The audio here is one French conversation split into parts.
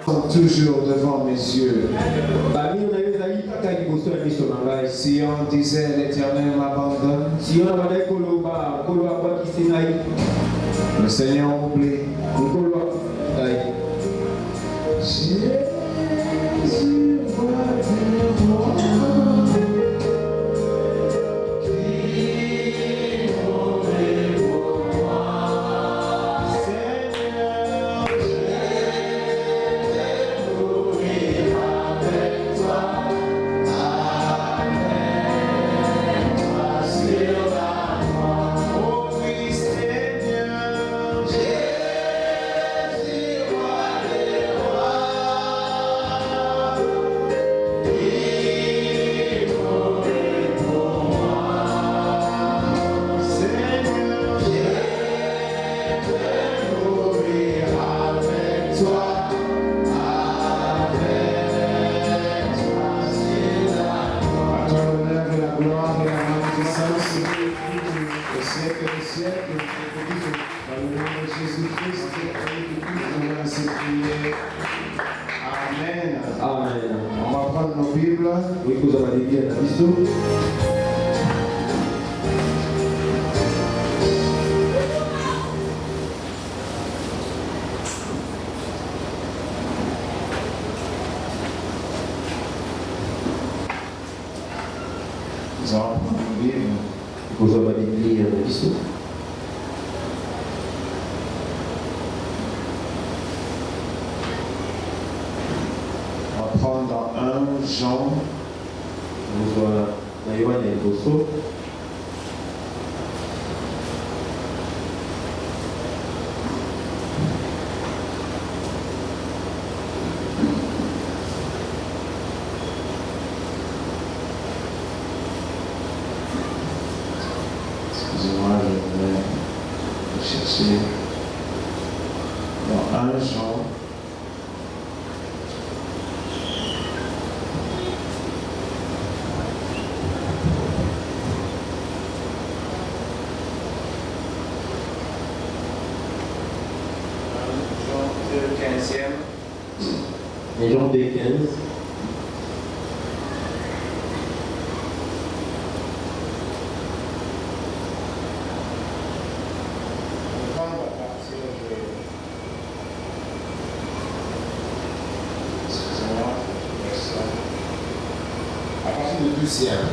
toujours devant mes yeux. Si on disait l'Éternel m'abandonne, le Seigneur oublie. Jésus va te voir. Amen. Amen. On va prendre nos Bibles. Oui, vous avez bien la vision. Nous allons prendre nos Bibles. Vous avez bien la vision. Dans 1 Jean, nous allons excusez-moi, je vais chercher dans 1 Jean. Jean 15. À partir du 12e.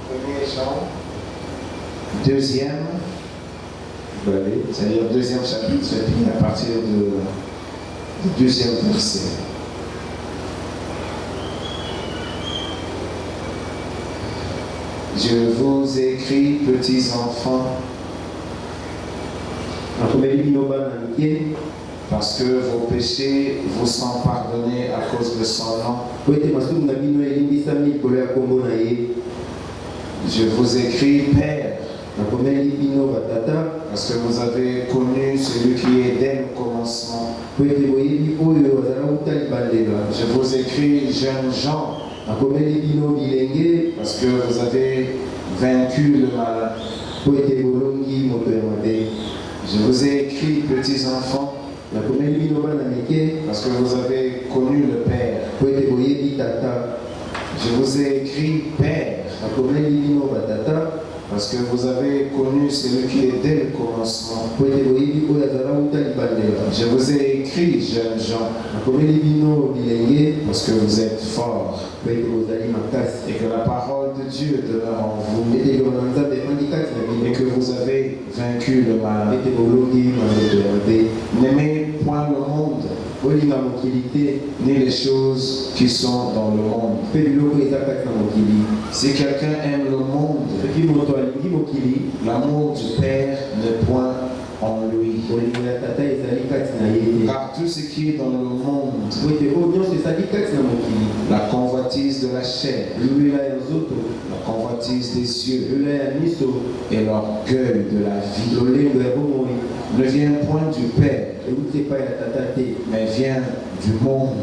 1er Jean. 2e. C'est-à-dire 2e chapitre, c'est fini à partir du 2e verset. Je vous écris, petits enfants, parce que vos péchés vous sont pardonnés à cause de son nom. Je vous écris, Père, parce que vous avez connu celui qui est dès le commencement. Je vous écris, jeunes gens, parce que vous avez vaincu le mal. Je vous ai écrit, petits enfants, parce que vous avez connu le Père. Je vous ai écrit, Père, parce que vous avez connu celui qui est dès le commencement. Je vous ai écrit, jeunes gens, parce que vous êtes forts et que la parole de Dieu demeure en vous et que vous avez vaincu le mal. N'aimez point le monde ni les choses qui sont dans le monde. Si quelqu'un aime le monde, l'amour du Père n'est point en lui. Car tout ce qui est dans le monde, la convoitise de la chair, la convoitise des yeux et l'orgueil de la vie ne vient point du Père, mais vient du monde.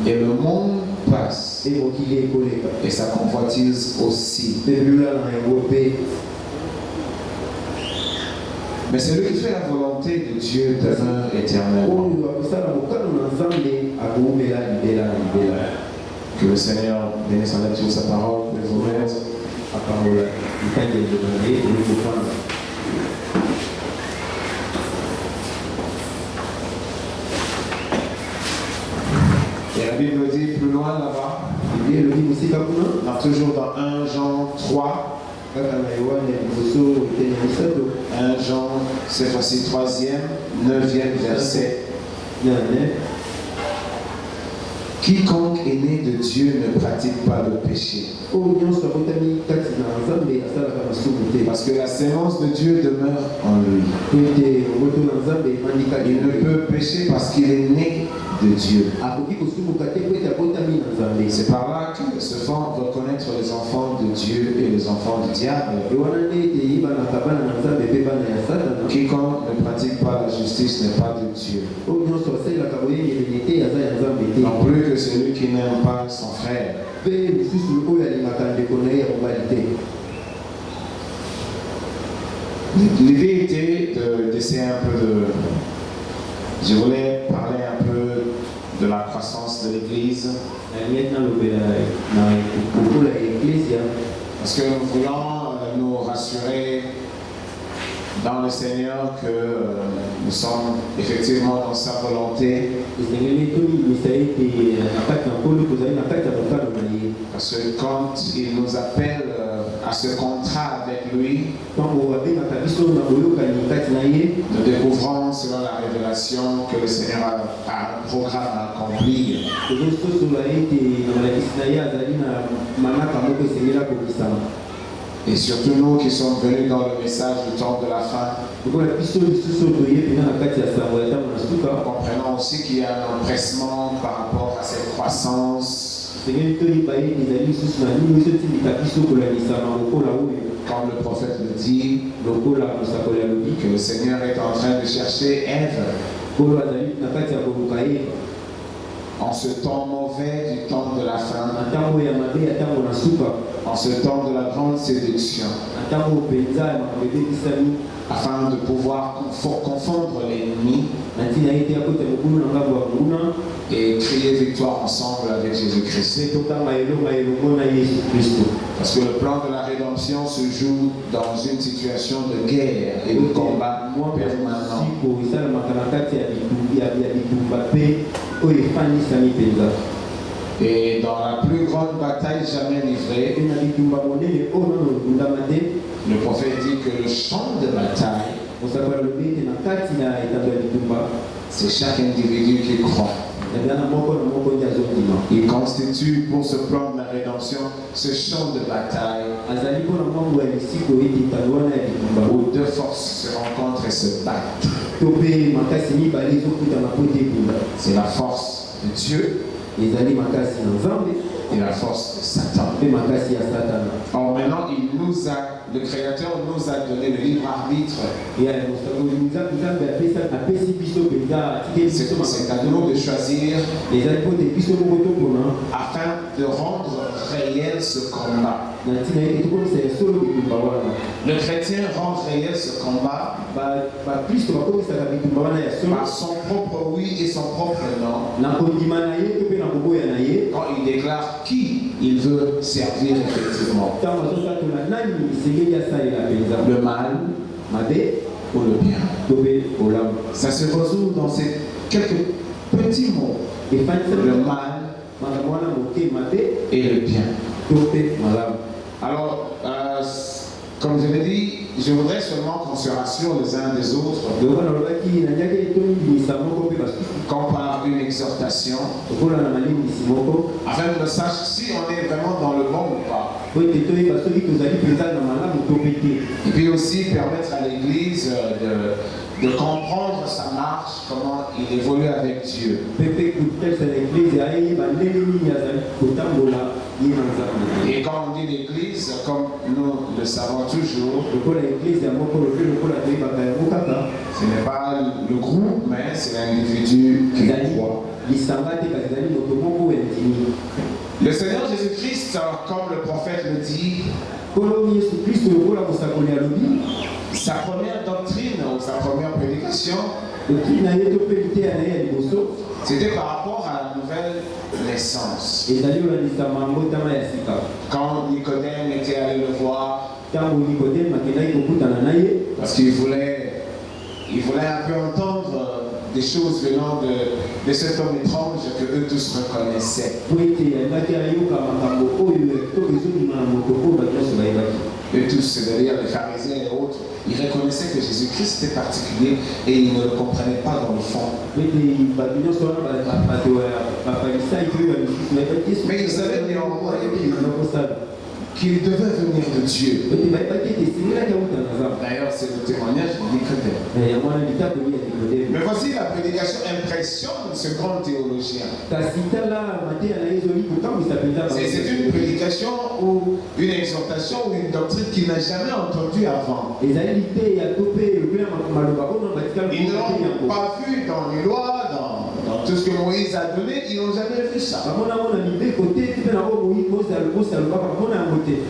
Et le monde passe et sa convoitise aussi. Mais celui qui fait la volonté de Dieu demeure éternellement. Que le Seigneur bénisse en lecture sa parole. Pouvez vous mettre la parole. Et la Bible dit plus loin là-bas, toujours dans 1 Jean 3. 1 Jean, cette fois-ci 3e, 9e verset. Quiconque est né de Dieu ne pratique pas le péché. Parce que la sémence de Dieu demeure en lui. Il ne peut pécher parce qu'il est né de Dieu. C'est par là que se font reconnaître les enfants de Dieu et les enfants du diable. Quiconque ne pratique pas la justice n'est pas de Dieu. Non plus que celui qui n'aime pas son frère. L'idée était d'essayer un peu de... Je voulais parler un peu de la croissance de l'Église. Parce que nous voulons nous rassurer dans le Seigneur que nous sommes effectivement dans sa volonté. Parce que quand il nous appelle à ce contrat avec lui, nous découvrons selon la révélation que le Seigneur a un programme à accomplir. Et surtout nous qui sommes venus dans le message du temps de la fin, comprenons aussi qu'il y a un empressement par rapport à cette croissance. Comme le prophète le dit, que le Seigneur est en train de chercher Ève en ce temps mauvais du temps de la fin, en ce temps de la grande séduction, afin de pouvoir confondre l'ennemi et crier victoire ensemble avec Jésus-Christ. Parce que le plan de la rédemption se joue dans une situation de guerre et de combat permanent. Et dans la plus grande bataille jamais livrée, le prophète dit que le champ de bataille, c'est chaque individu qui croit. Il constitue pour ce plan de la rédemption ce champ de bataille où deux forces se rencontrent et se battent. C'est la force de Dieu et la force de Satan. Or maintenant, le Créateur nous a donné le libre arbitre. C'est à nous de choisir afin de rendre réel ce combat. Le chrétien rend réel ce combat par son propre oui et son propre non. Quand il déclare qui il veut servir effectivement. Le mal ou le bien. Ça se résout dans ces quelques petits mots. Le mal et le bien. Alors, comme je l'ai dit, je voudrais seulement qu'on se rassure les uns des autres, qu'on parle une exhortation, afin qu'on sache si on est vraiment dans le bon ou pas. Et puis aussi permettre à l'Église de comprendre sa marche, comment il évolue avec Dieu. Et quand on dit l'Église, comme nous le savons toujours, ce n'est pas le groupe, mais c'est l'individu qui croit. Le Seigneur Jésus-Christ, comme le prophète le dit, sa première doctrine ou sa première prédication, c'était par rapport à la nouvelle naissance. Quand Nicodème était allé le voir, parce qu'il voulait un peu entendre des choses venant de cet homme étrange que eux tous reconnaissaient. Eux tous, c'est-à-dire les pharisiens et autres, ils reconnaissaient que Jésus-Christ était particulier et ils ne le comprenaient pas dans le fond. Mais ils savaient néanmoins qu'il devait venir de Dieu. D'ailleurs, c'est le témoignage de Nicodème. Mais voici la prédication impressionne ce grand théologien. C'est une prédication ou une exhortation ou une doctrine qu'il n'a jamais entendue avant. Ils ne l'ont pas vu dans les lois, dans tout ce que Moïse a donné, ils n'ont jamais vu ça.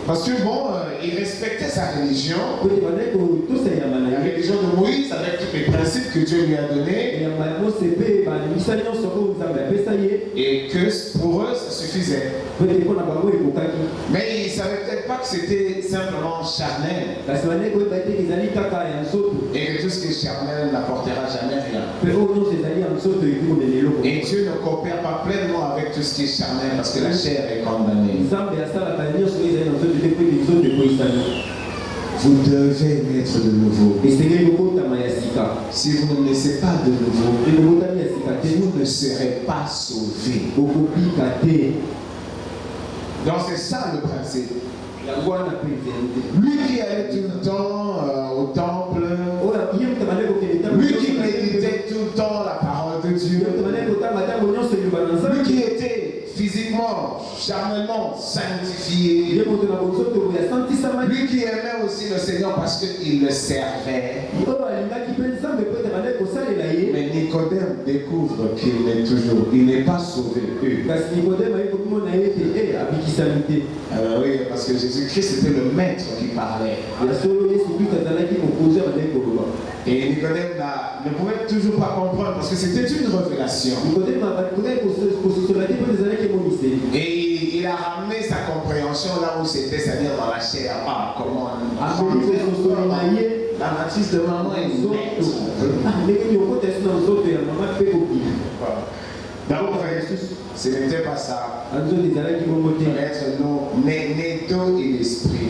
Parce que bon, il respectait sa religion, la religion de Moïse avec tous les principes que Dieu lui a donnés, et que pour eux ça suffisait. Mais ils ne savaient peut-être pas que c'était simplement charnel, et que tout ce qui est charnel n'apportera jamais rien. Et Dieu ne coopère pas pleinement avec tout ce qui est charnel parce que la chair est condamnée. Vous devez naître de nouveau. Si vous ne naissez pas de nouveau, vous ne serez pas sauvés. Donc c'est ça le principe. Lui qui allait tout le temps au temple, lui qui méditait tout le temps la parole de Dieu, lui qui était physiquement, charnellement sanctifié, lui qui aimait aussi le Seigneur parce qu'il le servait. Mais Nicodème découvre il n'est pas sauvé. Alors oui, parce que Jésus-Christ était le maître qui parlait. Et Nicodème ne pouvait toujours pas comprendre parce que c'était une révélation. Et il a ramené sa compréhension là où c'était, c'est-à-dire dans la chair. Ah, comment la matrice de maman est nette. Donc, ce n'était pas ça. Être né d'eau et d'esprit.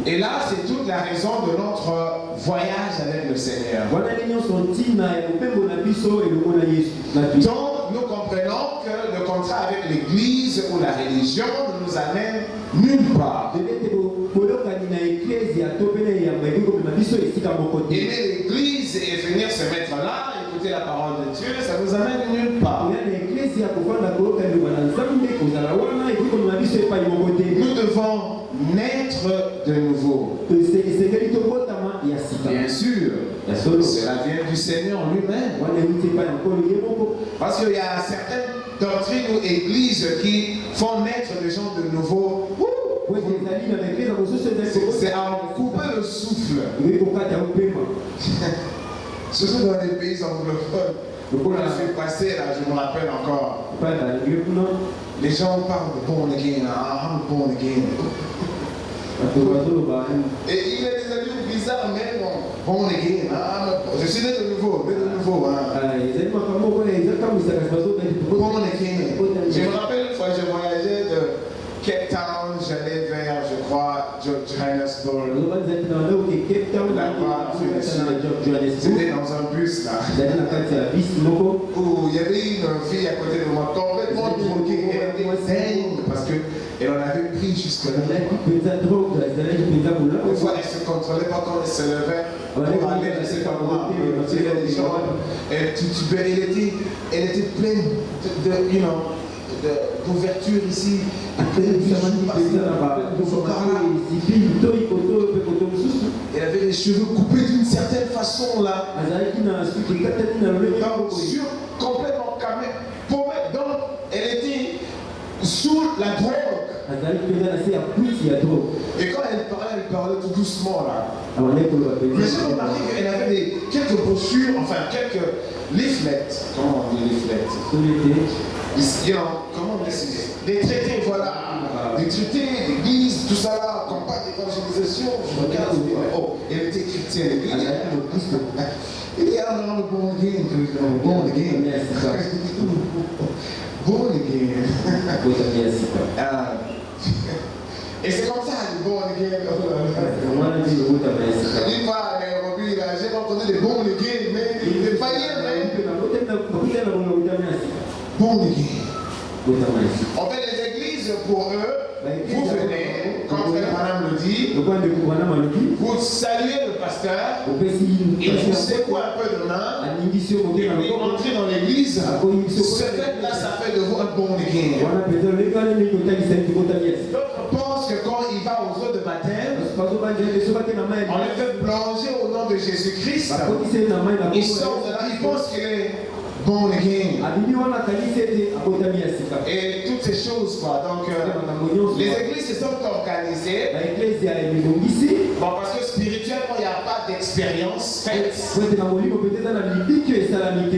Et là, c'est toute la raison de notre voyage avec le Seigneur. Donc, nous comprenons que le contrat avec l'Église ou la religion ne nous amène nulle part. Aimer l'Église et venir se mettre là, écouter la parole de Dieu, ça nous amène nulle part. Nous devons naître de nouveau. Bien sûr, cela vient du Seigneur lui-même. Parce qu'il y a certaines doctrines ou églises qui font naître les gens de nouveau. C'est à en couper le souffle. Surtout dans les pays anglophones. Où je suis passé là, je me rappelle encore. Les gens parlent de born again, I'm born again. Et il y a des amis bizarres, mais bon, born again, je suis né de nouveau, Born again. Je me rappelle une fois, je voyageais de Cape Town, j'allais vers, je crois, Johannesburg. Là-bas, c'était dans un bus là. Où il y avait une fille à côté de moi, complètement droguée, elle était dingue parce qu'elle en avait pris jusque-là. Une fois, elle ne se contrôlait pas quand elle se levait pour aller, je ne sais pas moi, les gens, elle était pleine d'ouverture ici. Elle avait les cheveux coupés d'une certaine façon là. Complètement camée. Donc, elle était sous la drogue. Et quand elle parlait tout doucement là. Mais j'ai remarqué qu'elle avait quelques brochures, enfin quelques leaflets. Comment on dit leaflets? Comment on dit ça? Des traités, voilà. Des traités, d'église, tout ça là, campagne d'évangélisation. Je regarde, oh, elle était chrétienne. Il y a un born again. Born again. Born again. Et c'est comme ça, les born again. Il va à Nairobi, là, j'ai entendu des born again, mais il n'est pas hier, mais. Born again. En fait, les églises, pour eux, vous venez, comme Frère Branham le dit, vous saluez le pasteur, il vous secoue un peu de main, et puis entrez dans l'église. Ce fait-là, ça fait de vous un born again. D'autres pensent que quand il va aux eaux de baptême, on le fait plonger au nom de Jésus-Christ. Il sort de là, il pense qu'il est born again. Et toutes ces choses, quoi. Donc, les églises se sont organisées. Bon, parce que spirituellement, il n'y a pas d'expérience faite.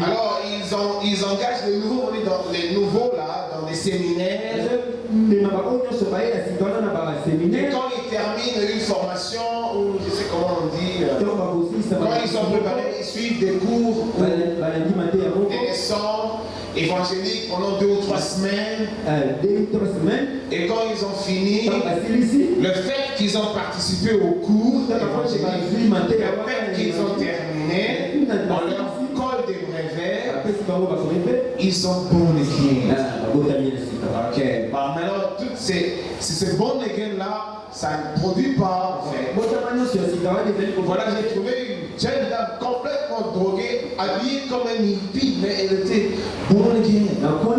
Alors, ils engagent les nouveaux là, dans des séminaires. Et quand ils terminent une formation, ou je sais comment on dit, quand ils sont préparés, ils suivent des cours, des leçons évangéliques pendant 2 ou 3 semaines. Et quand ils ont fini, le fait qu'ils ont participé au cours évangélique, le fait qu'ils ont terminé, on leur colle des brevets, ils sont born again. Ok. Bah, maintenant, toutes ces born again là, ça ne produit pas en fait. Voilà, j'ai trouvé une jeune dame complètement droguée, habillée comme un hippie, mais elle était born again. Bon,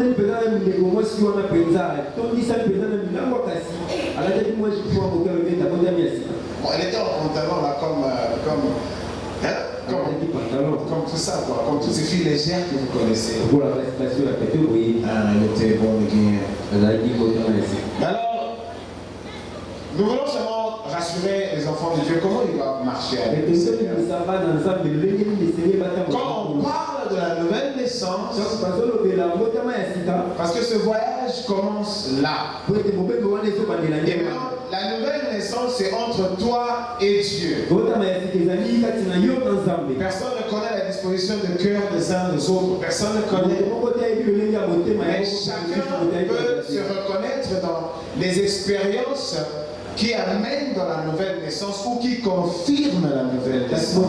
elle était en pantalon là comme tout ça, quoi, comme toutes ces filles légères que vous connaissez. Elle était born again. Alors, nous voulons seulement rassurer les enfants de Dieu comment ils doivent marcher avec le Seigneur. Quand on parle de la nouvelle naissance, parce que ce voyage commence là. Et maintenant, la nouvelle naissance, c'est entre toi et Dieu. Personne ne connaît la disposition de cœur des uns des autres. Personne ne connaît. Mais chacun peut se reconnaître dans les expériences qui amènent dans la nouvelle naissance ou qui confirment la nouvelle naissance.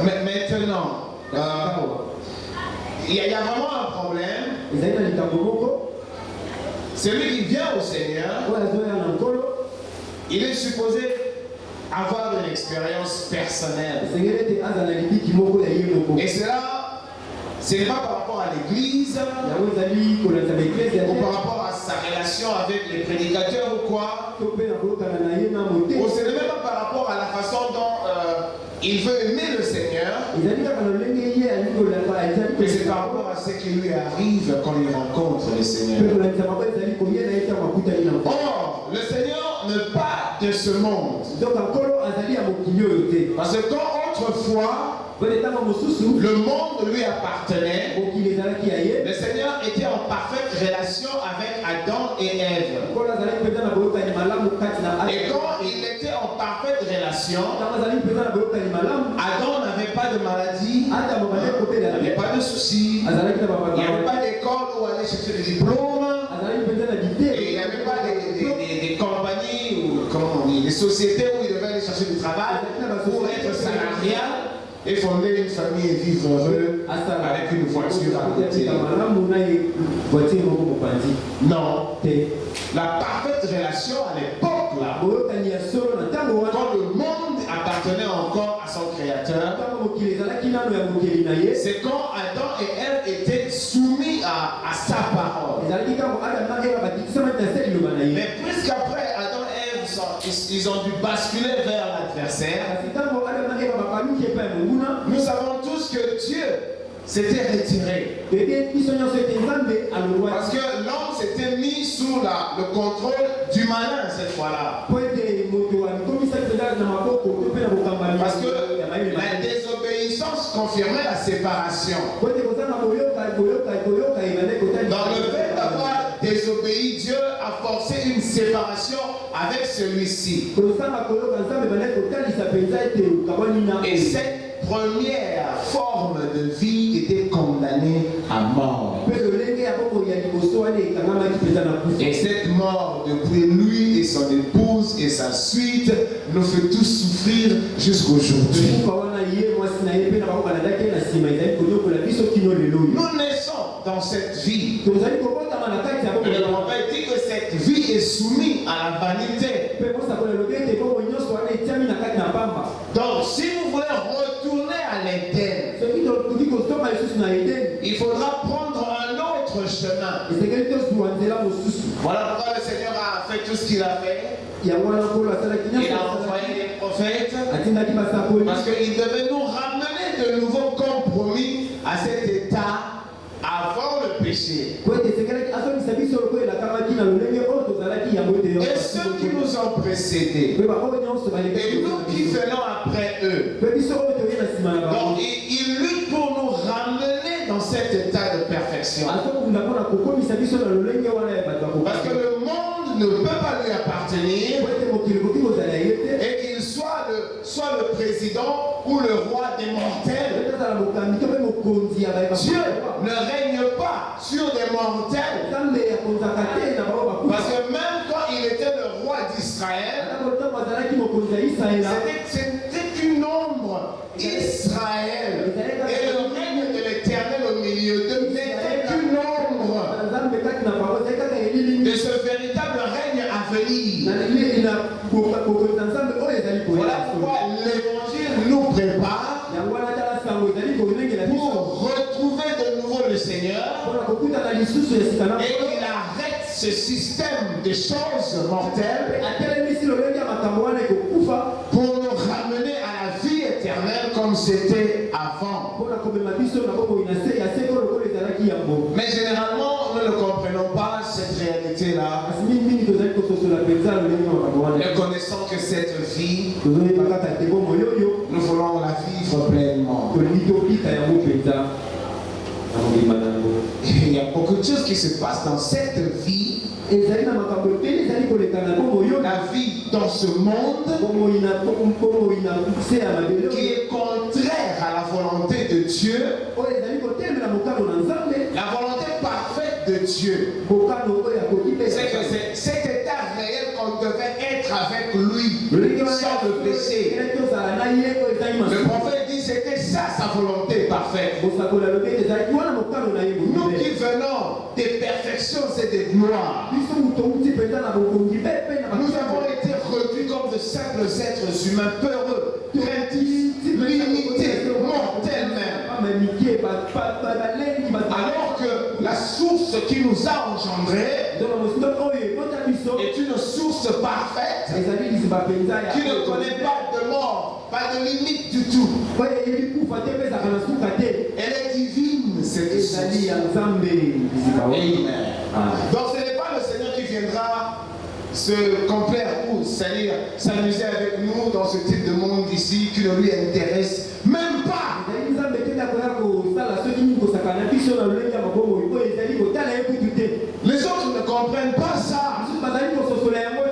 Maintenant, il y a vraiment un problème. Celui qui vient au Seigneur, il est supposé avoir une expérience personnelle. Et cela, ce n'est pas par rapport à l'église, ou par rapport à sa relation avec les prédicateurs ou quoi. Ou ce n'est même pas par rapport à la façon dont il veut aimer le Seigneur. Mais c'est par rapport à ce qui lui arrive quand il rencontre le Seigneur. Or, le Seigneur n'est pas de ce monde. Parce que quand autrefois, le monde lui appartenait, le Seigneur était en parfaite relation avec Adam et Ève. Et quand il était en parfaite relation, Adam n'avait pas de maladie, il n'avait pas de soucis, il n'y avait pas d'école où aller chercher des diplômes, et il n'y avait pas des compagnies, ou comment on dit, des sociétés où il devait aller chercher du travail pour être salarié et fonder une famille et vivre heureux avec une voiture à côté. Non. La parfaite relation à l'époque là, quand le monde appartenait encore à son créateur, c'est quand Adam et Ève étaient soumis à sa parole. Mais puisqu'après Adam et Ève, ils ont dû basculer vers l'adversaire, nous savons tous que Dieu s'était retiré. Parce que l'homme s'était mis sous le contrôle du malin cette fois-là. Parce que la désobéissance confirmait la séparation. Dans le fait d'avoir désobéi, Dieu a forcé une séparation avec celui-ci. Et cette première forme de vie était condamnée à mort. Et cette mort, depuis lui et son épouse et sa suite, nous fait tous souffrir jusqu'aujourd'hui. Nous naissons dans cette vie. Le prophète dit que cette vie est soumise à la vanité. Donc, si vous voulez retourner à l'Éden, il faudra prendre un autre chemin. Voilà pourquoi le Seigneur a fait tout ce qu'il a fait. Il a envoyé les prophètes parce qu'il devait nous ramener de nouveaux compromis à cet état avant le péché. Et ceux qui nous ont précédés, et nous qui venons après eux, donc ils luttent pour nous ramener dans cet état de perfection. Parce que le monde ne peut pas lui appartenir et qu'il soit le président ou le roi des mortels. Dieu ne règne pas sur des mortels. Parce que même quand il était le roi d'Israël, c'était qu'une ombre. Israël et le règne de l'Éternel au milieu d'eux n'était qu'une ombre de ce véritable règne à venir. Voilà pourquoi l'évangile nous prépare pour retrouver de nouveau le Seigneur et qu'il arrête ce système de choses mortelles pour nous ramener à la vie éternelle comme c'était avant. Mais généralement, nous ne comprenons pas cette réalité-là. Ne connaissant que cette vie, nous voulons la vivre pleinement. Il y a beaucoup de choses qui se passent dans cette vie. La vie dans ce monde qui est contraire à la volonté de Dieu, la volonté parfaite de Dieu. C'est que c'est cet état réel qu'on devait être avec lui sans le péché. Le prophète dit c'était ça sa volonté parfaite. Nous qui venons des perfections et des gloires, nous avons été réduits comme de simples êtres humains peureux, craintifs, limités, mortels même. Alors que la source qui nous a engendrés est une source parfaite qui ne connaît pas de mort, pas de limite du tout. Elle est divine, cette source. Amen. Donc ce n'est pas le Seigneur qui viendra se complaire ou c'est-à-dire s'amuser avec nous dans ce type de monde ici qui ne lui intéresse même pas. Les autres ne comprennent pas ça.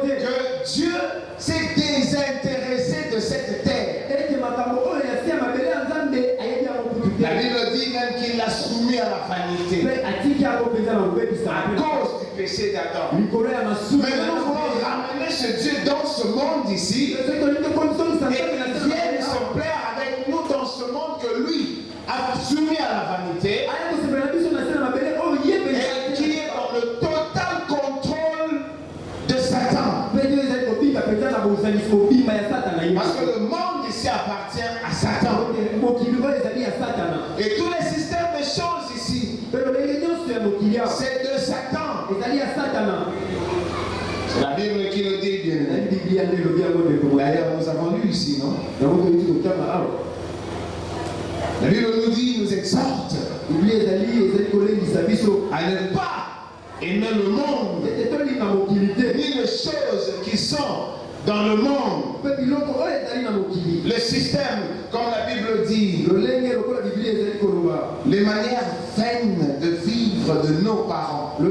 Que Dieu s'est désintéressé de cette terre. La Bible dit même qu'il l'a soumis à la vanité à cause du péché d'Adam. Mais nous voulons ramener ce Dieu dans ce monde ici et qu'il vienne se plaire avec nous dans ce monde que lui a soumis à la vanité et qui est dans le total contrôle de Satan. Parce que le monde ici appartient à Satan. Et tous les systèmes de choses ici, c'est de Satan. C'est la Bible qui le dit bien. D'ailleurs, nous avons lu ici, non? La Bible nous dit nous exhorte à ne pas aimer le monde, ni les choses qui sont dans le monde. Le système, comme la Bible dit, les manières vaines de vivre de nos parents. Oh,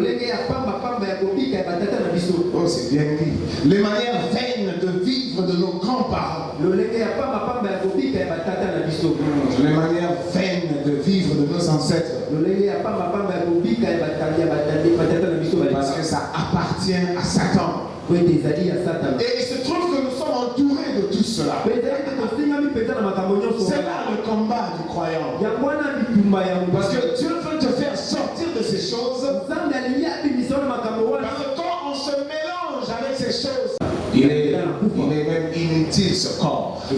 c'est bien dit. Les manières vaines de vivre de nos grands-parents. Les manières vaines de vivre de nos ancêtres. Parce que ça appartient à Satan. Et il se trouve que nous sommes entourés de tout cela. C'est là le combat du croyant. Parce que Dieu veut te faire sortir de ces choses. Parce que quand on se mélange avec ces choses, il est même inutile ce corps. Ce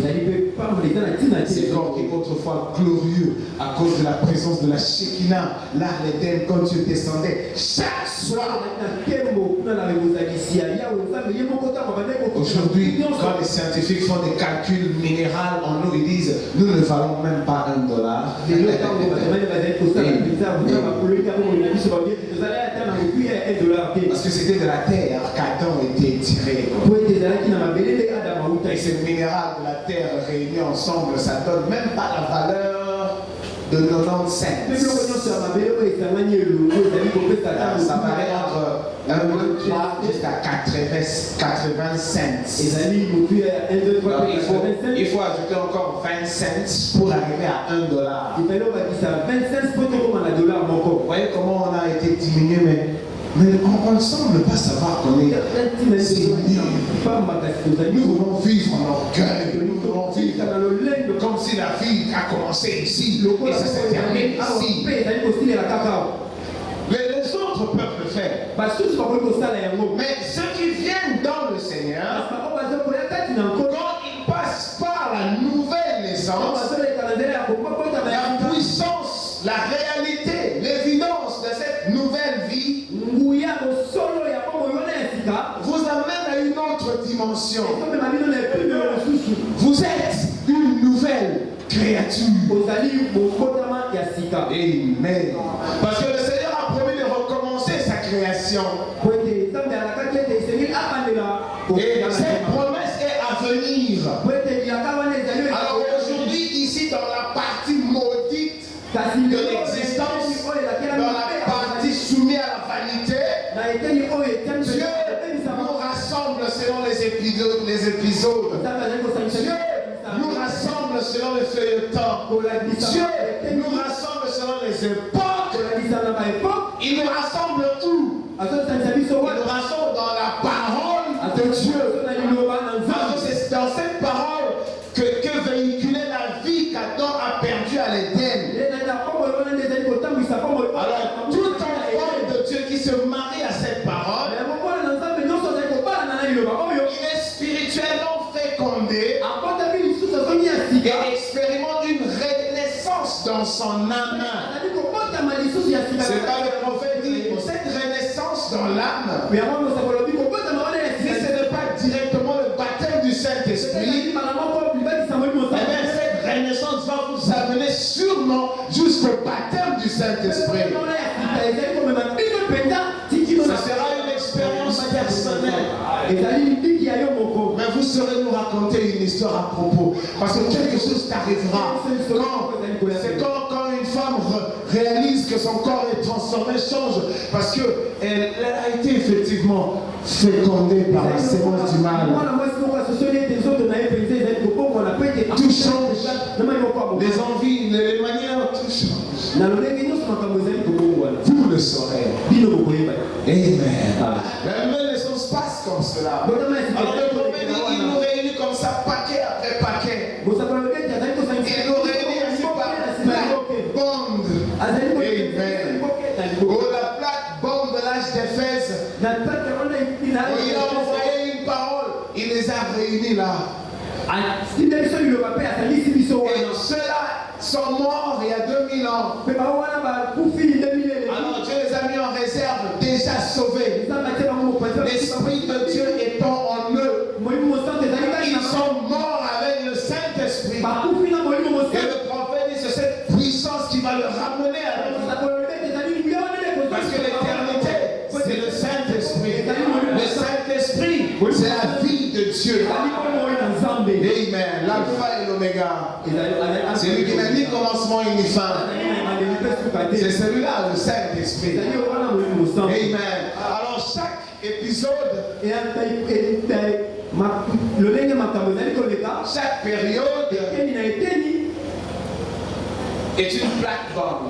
corps qui est autrefois glorieux à cause de la présence de la Shekinah, là l'Éden, quand Dieu descendait chaque soir. Aujourd'hui, quand les scientifiques font des calculs minéraux en nous, ils disent nous ne valons même pas $1. Parce que c'était de la terre qu'Adam était tiré. Et ces minéraux de la terre réunis ensemble, ça donne même pas la valeur de 90 cents. Ça varie entre 1, 2, 3 jusqu'à 80 cents. Il faut ajouter encore 20 cents pour arriver à $1. Vous voyez comment on a été diminué, mais on ne semble pas savoir qu'on est diminué. Nous voulons vivre en orgueil, nous voulons vivre comme si la vie a commencé ici et ça se termine ici. Les autres peuvent le faire. Mais ceux qui viennent dans le Seigneur, quand ils passent par la nouvelle naissance, la puissance, la réalité, l'évidence de cette nouvelle vie vous amène à une autre dimension. Vous êtes une nouvelle créature. Amen. Parce que le Seigneur a promis de recommencer sa création. Et cette promesse est à venir. Alors aujourd'hui, ici dans la partie maudite de l'existence, dans la partie soumise à la vanité, Dieu nous rassemble selon les épisodes. Dieu nous rassemble selon les feuilletons. Dieu nous rassemble selon les époques. Il nous rassemble où? Il nous rassemble dans la parole de Dieu. C'est dans cette parole que véhiculait la vie qu'Adam a perdue à l'Éden. Alors, tout enfant de Dieu qui se marie à cette parole, il est spirituellement fécondé et expérimente une renaissance dans son âme. C'est pas le prophète dit, cette renaissance dans l'âme, si ce n'est pas directement le baptême du Saint-Esprit, cette renaissance va vous amener sûrement jusqu'au baptême du Saint-Esprit. Ça sera une expérience personnelle. Mais vous saurez nous raconter une histoire à propos. Parce que quelque chose t'arrivera. C'est quand une femme réalise que son corps est transformé, change. Parce qu'elle a été effectivement fécondée par la sémence du mal. Tout change. Les envies, les manières, tout change. Vous le saurez. Amen. La même naissance passe comme cela. Alors le prophète dit, il nous réunit comme ça, paquet après paquet. Il nous réunit ainsi par plaque-bande. Amen. Oh, la plaque-bande de l'âge d'Éphèse. Il a envoyé une parole. Il les a réunis là. Et ceux-là sont morts il y a 2000 ans. Alors Dieu les a mis en réserve, déjà sauvés. L'Esprit de Dieu étant en eux, ils sont morts avec le Saint-Esprit. Et le prophète dit, c'est cette puissance qui va Parce que l'éternité, c'est le Saint-Esprit. Le Saint-Esprit, c'est la vie de Dieu. Amen. L'alpha et l'oméga. C'est lui qui n'a ni commencement ni fin. C'est celui-là, le Saint-Esprit. Amen. Alors chaque épisode, chaque période est une plateforme.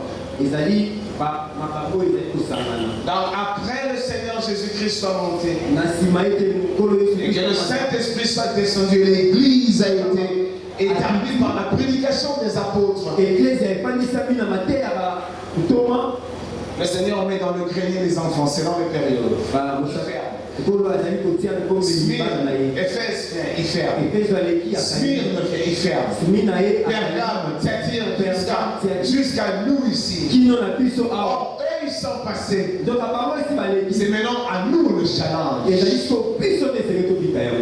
Donc après le Seigneur Jésus-Christ soit monté et que le Saint-Esprit soit descendu, l'Église a été établie par la prédication des apôtres. Le Seigneur met dans le grenier les enfants, c'est dans les périodes. Éphèse, il ferme. Smyrne, il ferme. Pergame, Thyatire, jusqu'à nous ici. Or, eux, ils sont passés. C'est maintenant à nous le challenge.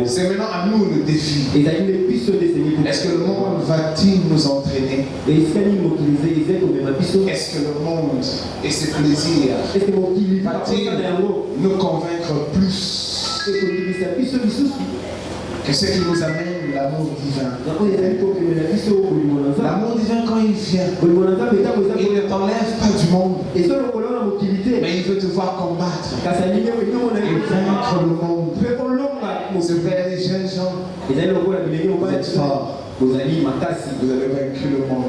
C'est maintenant à nous le défi. Est-ce que le monde va-t-il nous entraîner? Est-ce que le monde et ses plaisirs va-t-il nous convaincre plus que ce qui nous amène l'amour divin? L'amour divin, quand il vient, il ne t'enlève pas du monde, mais il veut te voir combattre et vaincre le monde. Se faire les jeunes gens, vous êtes forts, vous avez vaincu le monde.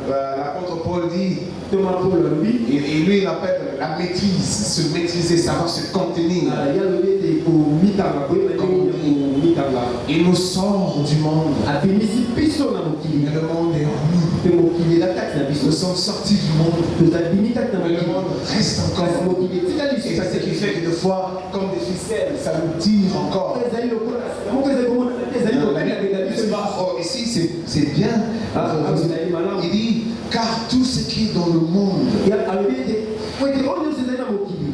L'apôtre Paul dit, et lui il appelle la maîtrise, se maîtriser, savoir se contenir. Il nous sort du monde, mais le monde est en nous. Nous sommes sortis du monde, mais le monde reste encore. Et c'est ce qui fait que des fois, comme des ficelles, ça nous tire encore. Ici c'est bien. Il dit, car tout ce qui est dans le monde,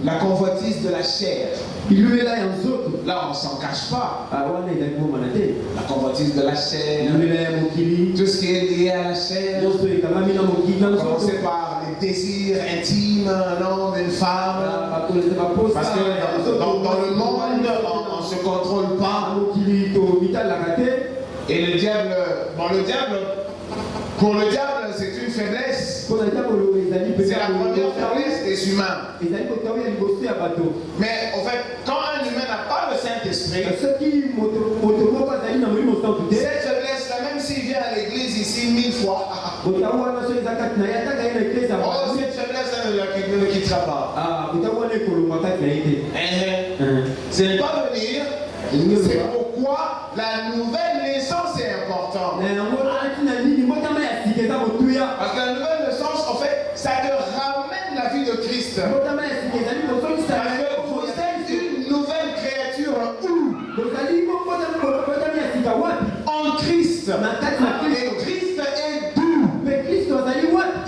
la convoitise de la chair, là on ne s'en cache pas. La convoitise de la chair, tout ce qui est lié à la chair, commencer par les désirs intimes d'un homme, d'une femme, parce que dans le monde on ne se contrôle pas. Et le diable, pour le diable, c'est une faiblesse. C'est la première faiblesse des humains. Mais en fait, quand un humain n'a pas le Saint-Esprit, cette faiblesse-là, même s'il vient à l'église ici 1000 fois, cette faiblesse-là ne le quittera pas. Ce n'est pas venir. C'est pourquoi la nouvelle naissance est importante. Parce que la nouvelle naissance, en fait, ça te ramène la vie de Christ. Parce que vous êtes une nouvelle créature en Christ. Et Christ est doux.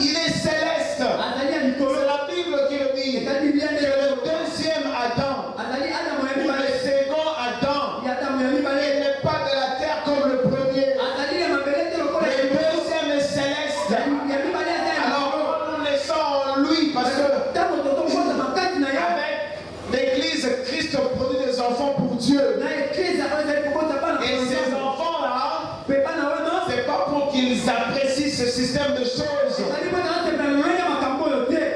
Il est céleste. C'est la Bible qui le dit. Que le deuxième Adam, le second Adam, n'est pas de la terre comme le premier. Le deuxième est céleste. Alors nous naissons en lui parce que avec l'église, Christ produit des enfants pour Dieu. Et ces enfants-là, c'est pas pour qu'ils apprécient ce système de choses.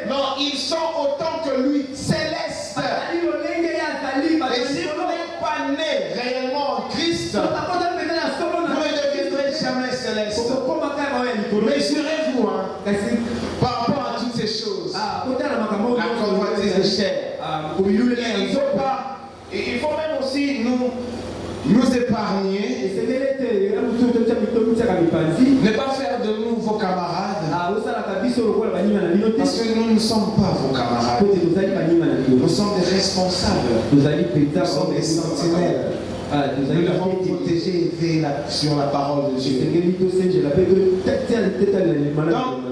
Non, ils sont autant que lui, célestes. Et si vous n'êtes pas né réellement en Christ, vous ne deviendrez jamais céleste. Mesurez-vous par rapport à toutes ces choses. La convoitise de chair. Il faut même aussi nous épargner. Ne pas faire de nous vos camarades. Parce que nous ne sommes pas vos camarades. Nous sommes des responsables. Nous sommes des sentinelles. Nous devons protéger et veiller sur la parole de Dieu. Donc,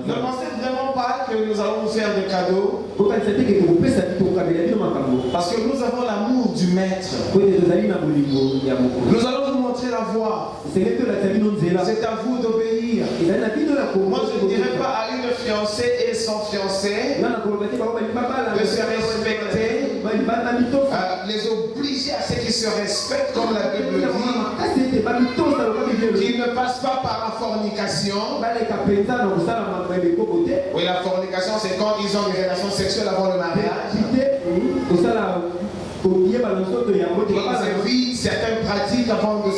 ne pensez vraiment pas que nous allons vous faire des cadeaux. Parce que nous avons l'amour du maître. Nous allons vous montrer la la voie. C'est à vous d'obéir. Moi, je ne dirais pas à une fiancée et son fiancé de se respecter, les obliger à ce qu'ils se respectent, comme la Bible dit, qu'ils ne passent pas par la fornication. Oui, la fornication, c'est quand ils ont des relations sexuelles avant le mariage. Ils évitent certaines pratiques avant de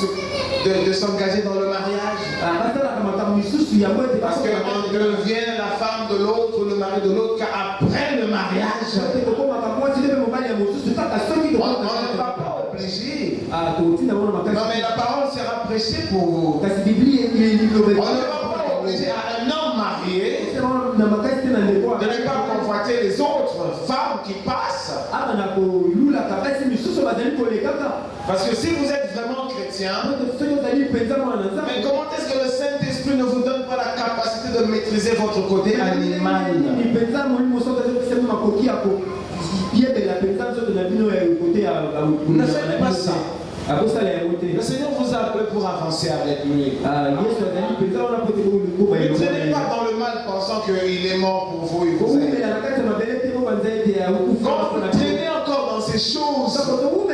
s'engager dans le mariage. Parce qu'on devient la femme de l'autre, le mari de l'autre, qu'après le mariage, on ne va pas obliger. Non, mais la parole sera prêchée pour vous. On ne va pas obliger à un homme marié de ne pas convoiter les autres femmes qui passent. Parce que si vous êtes vraiment chrétien, mais comment est-ce que le Saint-Esprit ne vous donne pas la capacité de maîtriser votre côté animal? Ne faites pas ça. Le Seigneur vous a appelé pour avancer avec lui. Ne traînez pas dans le mal pensant qu'il est mort pour vous et vous aide. Quand vous traînez encore dans ces choses, vous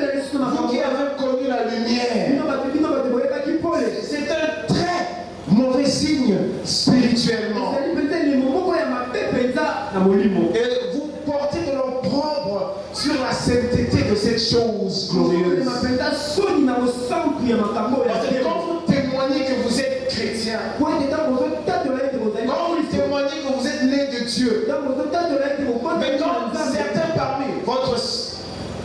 qui avez connu la lumière, c'est un très mauvais signe spirituellement. Et vous portez de l'opprobre sur la sainteté de cette chose glorieuse. Parce que quand vous témoignez que vous êtes chrétien, quand vous témoignez que vous êtes né de Dieu, mais quand certains parmi votre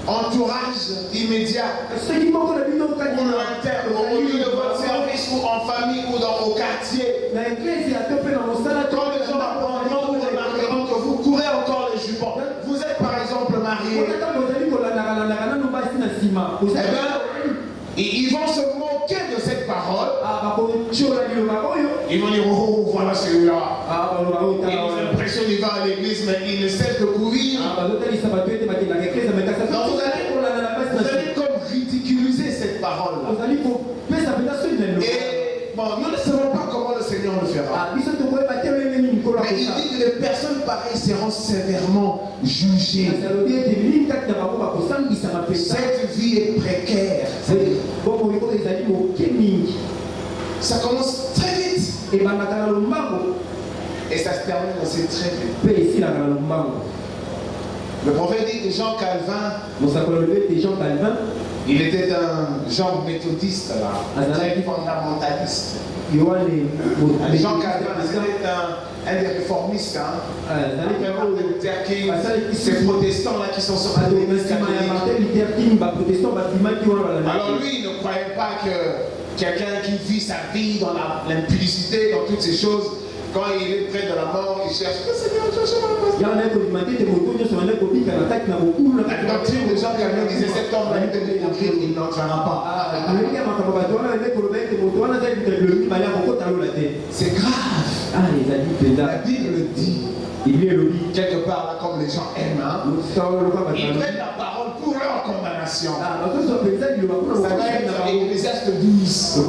entourage immédiat, ou lointain, au lieu de votre service, ou en famille, ou au quartier, quand les gens apprendront, vous remarqueront que vous courez encore les jupons. Vous êtes par exemple marié. Eh bien, ils vont se moquer de cette parole. Ils vont dire, oh, voilà celui-là. Il nous impressionne, il va à l'église, mais il ne cesse de courir. Donc vous allez comme ridiculiser cette parole. Et bon, nous ne savons pas comment le Seigneur le fera. Mais il dit que les personnes pareilles seront sévèrement jugées. Cette vie est précaire. Ça commence très vite. Et ça se termine aussi très vite. Le prophète dit que Jean Calvin, il était un genre méthodiste là, très fondamentaliste. Jean Calvin c'était un des réformistes. Ces protestants là qui sont sortis de l'église catholique. Alors lui, il ne croyait pas que quelqu'un qui vit sa vie dans l'impudicité, dans toutes ces choses, quand il est près de la mort, il cherche le Seigneur, la doctrine de Jean Calvin disait cet homme-là est hypocrite, il n'entrera pas. C'est grave. La Bible dit, quelque part là, comme les gens aiment, ils prennent la parole pour leur condamnation. Ça va être Ecclésiaste 12.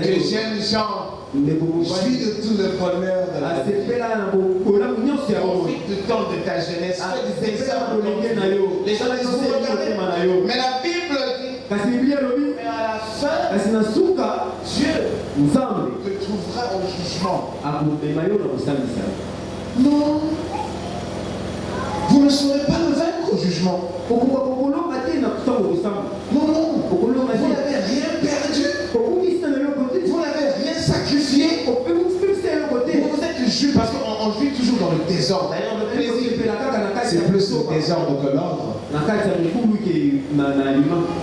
Que j'aime Jean. Jouis de tout le bonheur de la vie. Profite du temps de ta jeunesse. Fais des œuvres. Les gens disent vous regardez. Mais la Bible dit. Mais à la fin, Dieu te trouvera au jugement. Non. Vous ne saurez pas le vaincre au jugement. Non, non. Vous n'avez rien perdu. Vous n'avez rien sacrifié. Vous êtes juste parce qu'on vit toujours dans le désordre. D'ailleurs, le plaisir, c'est plus le désordre que l'ordre.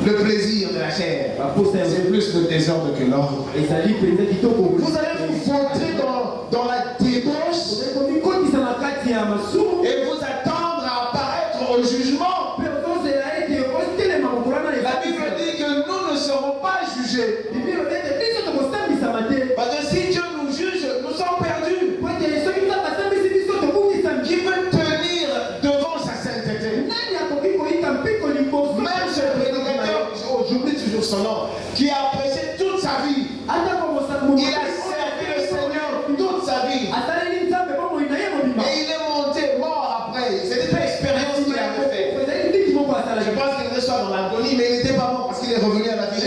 Le plaisir de la chair, c'est plus le désordre que l'ordre. Vous allez vous fondrer dans la débauche et vous attendre à apparaître au jugement. La Bible dit que nous ne serons pas jugés. Parce que si Dieu nous juge, nous sommes perdus. Qui peut tenir devant sa sainteté? Même ce prédicateur, j'oublie toujours son nom, qui a prêché toute sa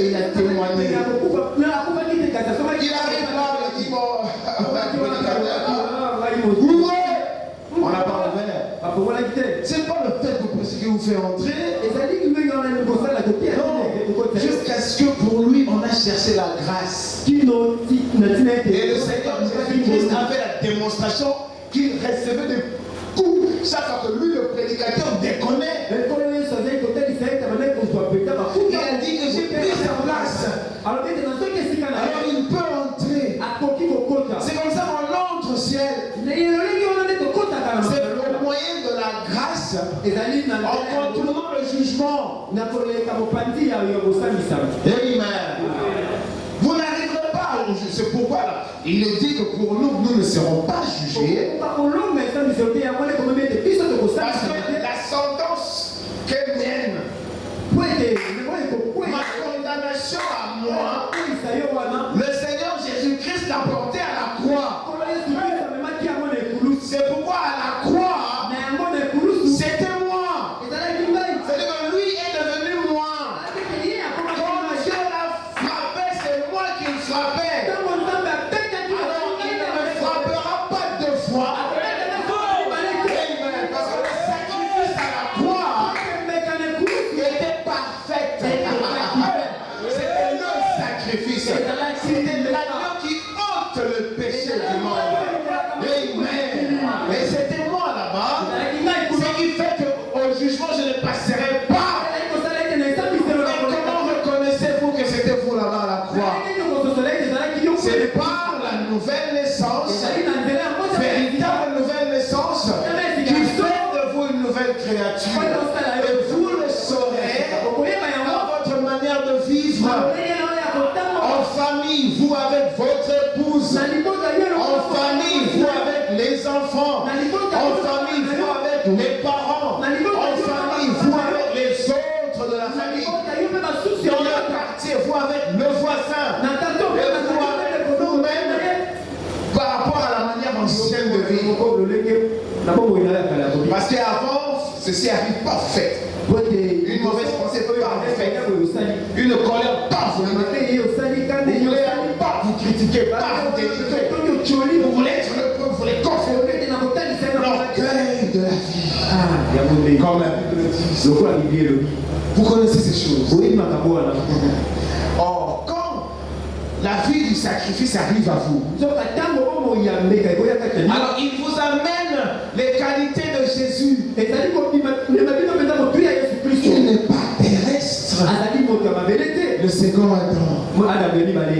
et il a témoigné. Il arrive là, il dit bon, ouvrez. On n'a pas ouvert. C'est pas le fait de qui vous fait entrer. Non, jusqu'à ce que pour lui on a cherché la grâce. Et le Seigneur Jésus-Christ a fait la démonstration qu'il recevait des coups chaque fois que lui, le prédicateur, déconnait. Il a dit que j'ai pris sa place. Alors il peut entrer. C'est comme ça qu'on entre au ciel. C'est au moyen de la grâce. En contournant le jugement. Amen. Vous n'arriverez pas à juger. C'est pourquoi là, il est dit que pour nous, nous ne serons pas jugés. Parce que la sentence qu'elle mène, ma condamnation à moi, le Seigneur Jésus-Christ l'a porté à la croix. C'est pourquoi à la croix, c'était moi. C'est-à-dire que lui est devenu moi. Quand Dieu l'a frappé, c'est moi qui le frappais. Alors il ne me frappera pas deux fois. Parce que le sacrifice à la croix était parfait. C'était le sacrifice. C'était l'agneau qui ôte le péché du monde. Amen. Et c'était moi là-bas. Ce qui fait qu'au jugement, je ne passerai pas. Et comment reconnaissez-vous que c'était vous là-bas à la croix? C'est par la nouvelle naissance, véritable nouvelle naissance, qui fait de vous une nouvelle créature. Et vous le saurez dans votre manière de vivre. En famille, vous avec votre épouse. En famille, vous avec les enfants. En famille, vous avec les parents. En famille, vous avec les autres de la famille. Dans le quartier, vous avec le voisin. Et vous avec nous-mêmes par rapport à la manière ancienne de vivre. Parce qu'avant, ceci arrive parfait. Une mauvaise pensée parfaite. Une colère parfaite. Vous voulez pas vous critiquer, pas vous délivrer. Vous voulez être le peuple, vous voulez confirmer l'orgueil de la vie. Comme la Bible dit. Vous connaissez ces choses. Or, quand la vie du sacrifice arrive à vous, alors il vous amène les qualités de Jésus. Il n'est pas terrestre. Le second Adam,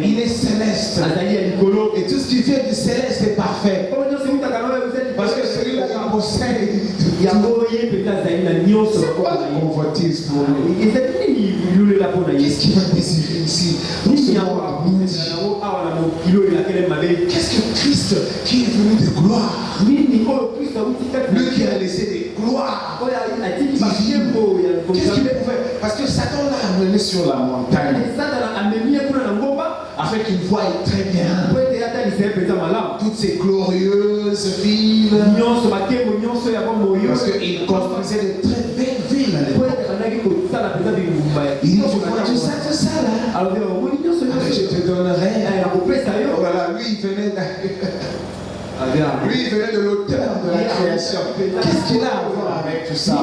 il est céleste. Et tout ce qui vient du céleste est parfait. Parce que celui-là, il possède. C'est quoi la convoitise pour lui? Qu'est-ce qu'il va désirer ici? Qu'est-ce que Christ qui est venu de gloire? Lui qui a laissé des gloires. Qu'est-ce qu'il pouvait? Parce que Satan l'a amené sur la montagne afin qu'il voie très bien toutes ces glorieuses villes. Parce qu'il construisait de très belles villes à l'époque. Il dit, tu vois tout ça là. Je te donnerai. Voilà, lui il venait de l'auteur de la création. Qu'est-ce qu'il a à voir avec tout ça?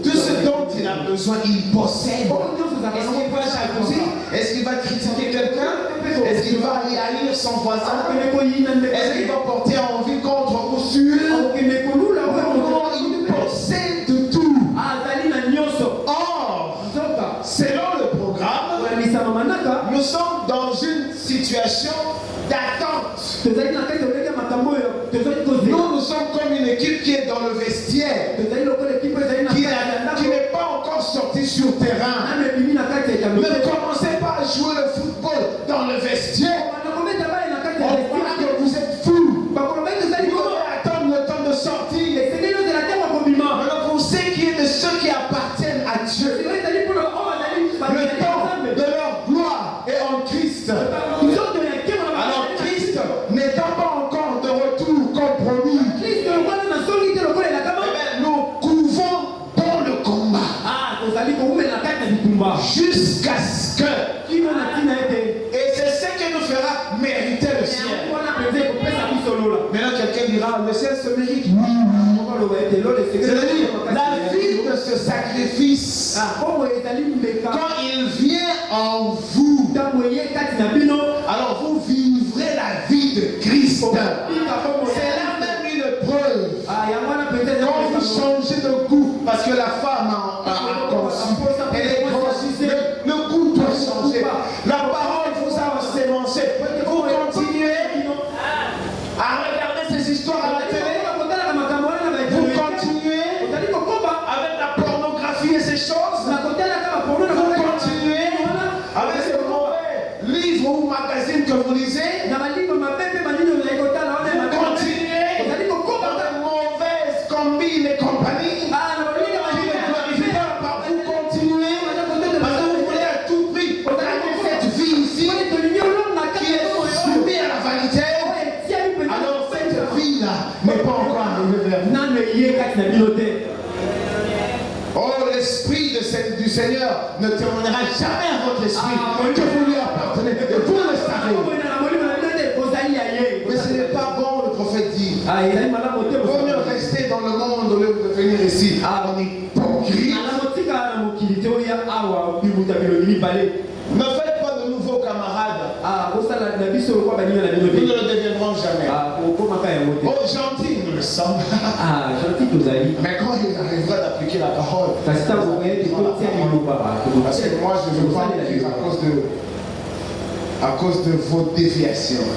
Tout ce dont il a besoin, il possède. Est-ce qu'il va jalouser? Est-ce qu'il va critiquer quelqu'un? Est-ce qu'il va y haïr son voisin? Est-ce qu'il va porter envie contre ou sur? Non, il possède tout. Or, selon le programme, nous sommes dans une situation d'attente. Nous sommes comme une équipe qui est dans le vestiaire, qui n'est pas encore sortie sur terrain. Ne commencez pas à jouer le football dans le vestiaire. On croit que vous êtes fous. Vous devez attendre le temps de sortir. Alors pour ce qui est de ceux qui appartiennent à Dieu, le temps de leur gloire est en Christ. Alors Christ n'étant pas encore de retour comme promis, nous couvons dans le combat jusqu'à ce que C'est-à-dire, la vie de ce sacrifice, quand il vient en vous, alors vous vivrez la vie de Christ. C'est là même une preuve. Quand vous changez de goût, parce que la femme a conçu, elle est conçue, le goût doit changer. La parole vous a ensemencé. Vous continuez à regarder ces histoires à la télé. Vous continuez avec la pornographie et ces choses. Vous continuez avec ces mauvais livres ou magazines que vous lisez. Vous continuez dans les mauvaises combines et compagnies. Vous continuez parce que vous voulez à tout prix gagner cette vie ici qui est soumise à la vanité. Alors cette vie-là n'est pas encore arrivée vers vous. Oh, l'esprit du Seigneur ne témoignera jamais à votre esprit que vous lui appartenez. Et vous le savez. Mais ce n'est pas bon, le prophète dit. Il vaut mieux rester dans le monde au lieu de venir ici. On est hypocrite. Ne faites pas de nouveaux camarades. Nous ne le deviendrons jamais. Oh, gentil, nous le sommes. Mais quand il arrivera d'appliquer la parole, parce que moi je ne veux pas le dire à cause de vos déviations.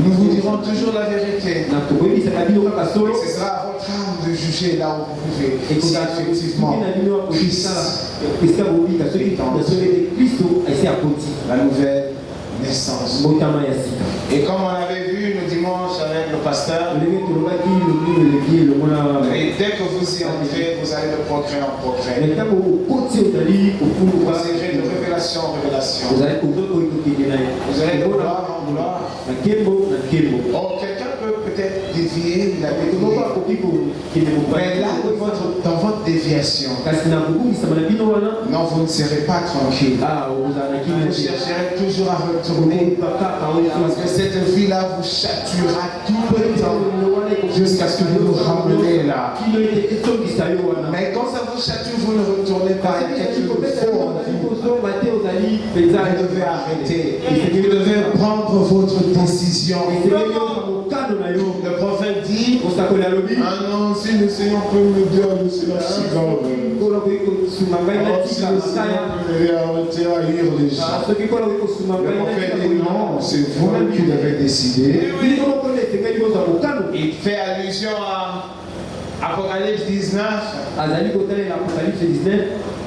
Nous vous dirons toujours la vérité. Ce sera à votre âme de juger là où vous pouvez. Si effectivement Christ la nouvelle naissance. Et comme on avait vu le dimanche avec le pasteur, et dès que vous y entrez, vous allez de progrès en progrès. Vous irez de révélation en révélation. Vous allez de gloire en gloire. Oh, quelqu'un peut peut-être dévier, il a dévié. Mais là, dans votre déviation, non, vous ne serez pas tranquille. Vous chercherez toujours à retourner. Parce que cette vie-là vous châtuera tout le temps jusqu'à ce que vous vous ramenez là. Mais quand ça vous chatue, vous ne retournez pas. Il y a quelque chose de faux en vous. Vous devez arrêter. Vous devez prendre votre décision. Le prophète dit, ah non, si le Seigneur peut me dire, le Seigneur si grand. Si le Seigneur peut arrêter à lire les gens. Le prophète dit non, c'est vous qui devez décider. Il fait allusion à Apocalypse 19.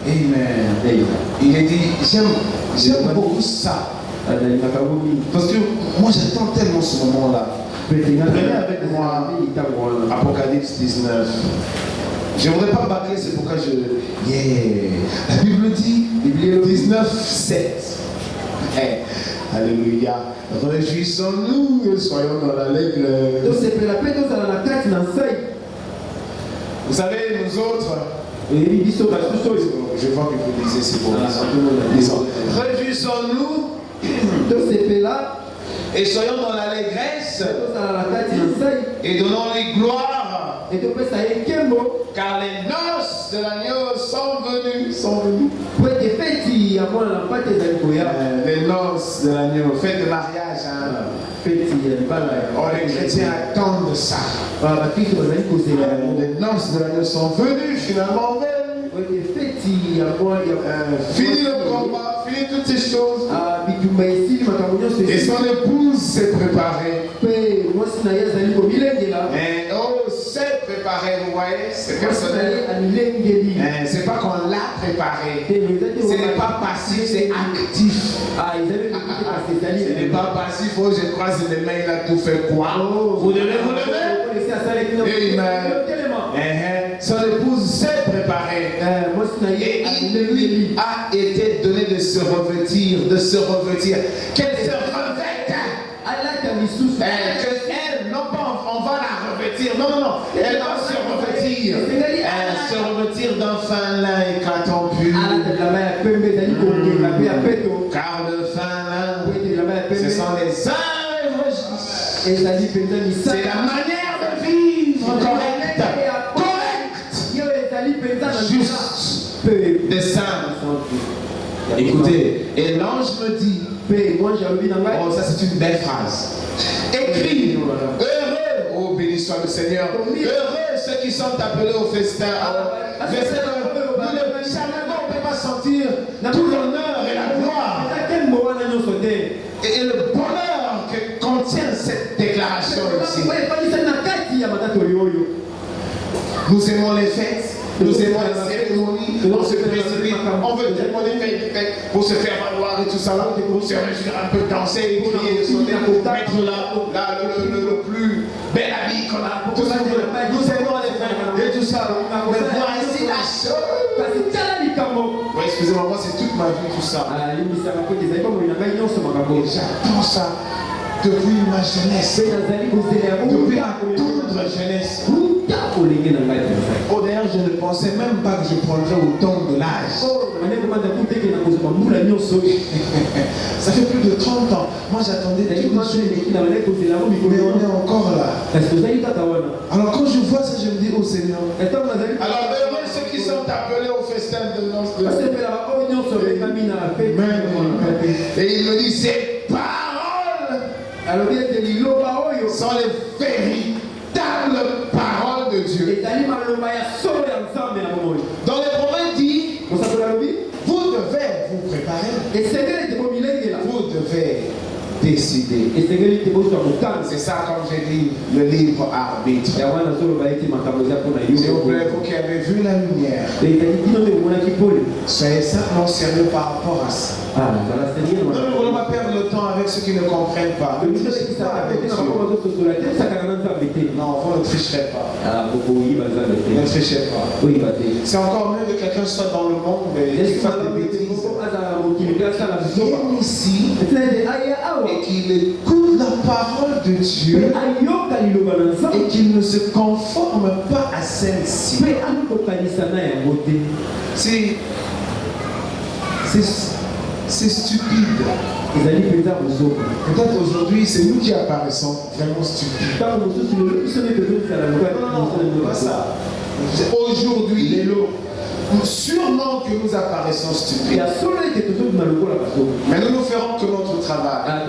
Amen. Il a dit, j'aime beaucoup ça. Parce que moi j'attends tellement ce moment-là. Prenez avec moi Apocalypse 19. Je ne voudrais pas bâcler, c'est pourquoi je... La Bible dit, 19, 7. Alléluia. Réjouissons-nous et soyons dans l'allégresse. Vous savez, nous autres, je vois que vous lisez, c'est bon. Réjouissons-nous et soyons dans l'allégresse et donnons-lui gloire. Car les noces de l'agneau sont venues. Les noces de l'agneau, fête de mariage. Oh, les chrétiens attendent ça. Les noces de l'agneau sont venues finalement. Fini le combat, fini toutes ces choses. Et son épouse s'est préparée. S'est préparée, vous voyez, c'est personnel. C'est pas qu'on l'a préparée. Ce n'est pas passif, c'est actif. Ce n'est pas passif, oh je croise les mains, il a tout fait quoi. Vous devez vous lever. Amen. Son épouse s'est préparée. Et il lui a été donné de se revêtir. Qu'elle se revête. Elle, non pas on va la revêtir. Non. Elle va se revêtir. Se revêtir d'un fin lin éclatant pur. Car le fin lin, ce sont les œuvres justes. C'est la manière de Écoutez, et l'ange me dit, oh ça c'est une belle phrase, écrit, heureux, oh béni soit le Seigneur, heureux ceux qui sont appelés au festin. Verset 1, on ne peut pas sentir tout l'honneur et la gloire et le bonheur que contient cette déclaration ici. Nous aimons les fêtes, nous aimons les cérémonies, on se précipite, on veut tellement des fêtes pour se faire valoir et tout ça, pour se réjouir un peu, danser, crier, sauter, mettre le plus bel habit qu'on a. Tout ça, nous aimons les fêtes et tout ça. Mais voici la chose. Oui, excusez-moi, moi c'est toute ma vie tout ça. J'attends ça depuis ma jeunesse, depuis ma tendre jeunesse. Oh d'ailleurs je ne pensais même pas que je prendrais autant de l'âge. Ça fait plus de 30 ans. Moi j'attendais toutes les choses. Mais on est encore là. Alors quand je vois ça, je me dis, oh Seigneur. Alors heureux ceux qui sont appelés au festin de noces. Et il me dit, ces paroles sont les véritables paroles de Dieu. Dans les Proverbes dit, vous devez vous préparer. Vous devez décider. C'est ça, comme j'ai dit, le livre arbitre. S'il vous plaît, vous qui avez vu la lumière, soyez simplement sérieux par rapport à ça. Ne voulons pas perdre le temps avec ceux qui ne comprennent pas. Ne tricherez pas avec Dieu. Non, vous ne tricherez pas. Ne trichez pas. C'est encore mieux que quelqu'un soit dans le monde et qu'il fasse des bêtises. Viens ici et qu'il écoute la parole de Dieu et qu'il ne se conforme pas à celle-ci. C'est stupide. Peut-être aujourd'hui, c'est nous qui apparaissons vraiment stupides. Non, pas ça. Aujourd'hui, sûrement que nous apparaissons stupides. Mais nous ne ferons que notre travail.